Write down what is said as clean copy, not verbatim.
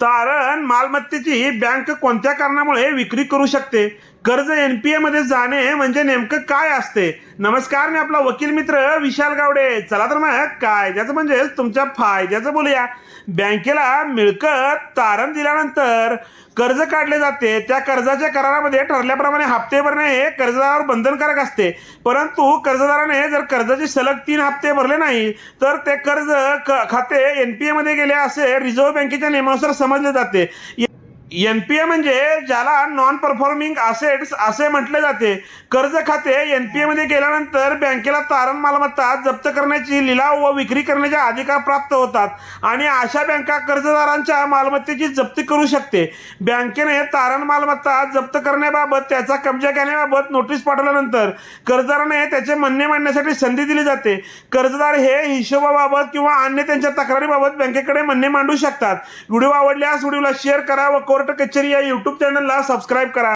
तारण मालमत्तेची बँक कोणत्या कारणामुळे विक्री करू शकते? कर्ज एनपीए मध्ये जाणे म्हणजे नेमकं काय असते? नमस्कार, मी आपला वकील मित्र विशाल गावडे. चला तर मग कायद्याचं म्हणजेच तुमच्या फायद्याचं बोलूया. बँकेला मिळकत तारण दिल्यानंतर कर्ज काढले जाते. त्या कर्जाच्या करारामध्ये ठरल्याप्रमाणे हप्ते भरणे हे कर्जदारावर बंधनकारक असते. परंतु कर्जदाराने जर कर्जाचे सलग 3 हप्ते भरले नाही तर ते कर्ज खाते एनपीए मध्ये गेले असे रिझर्व्ह बँकेच्या नियमानुसार समजले जाते. एनपीए म्हणजे ज्याला नॉन परफॉर्मिंग असेट्स असे म्हटले जाते. कर्ज खाते एनपीए मध्ये गेल्यानंतर बँकेला तारण मालमत्ता जप्त करण्याची, लिलाव व विक्री करण्याचे अधिकार प्राप्त होतात आणि अशा बँका कर्जदारांच्या मालमत्तेची जप्ती करू शकते. बँकेने तारण मालमत्ता जप्त करण्याबाबत, त्याचा कब्जा घेण्याबाबत नोटीस पाठवल्यानंतर कर्जदाराने त्याचे म्हणणे मांडण्यासाठी संधी दिली जाते. कर्जदार हे हिशोबाबाबत किंवा अन्य त्यांच्या तक्रारीबाबत बँकेकडे म्हणणे मांडू शकतात. व्हिडिओ आवडल्यास व्हिडिओला शेअर करा व कोर्ट कचेरी या यूट्यूब चॅनलला सबस्क्राईब करा.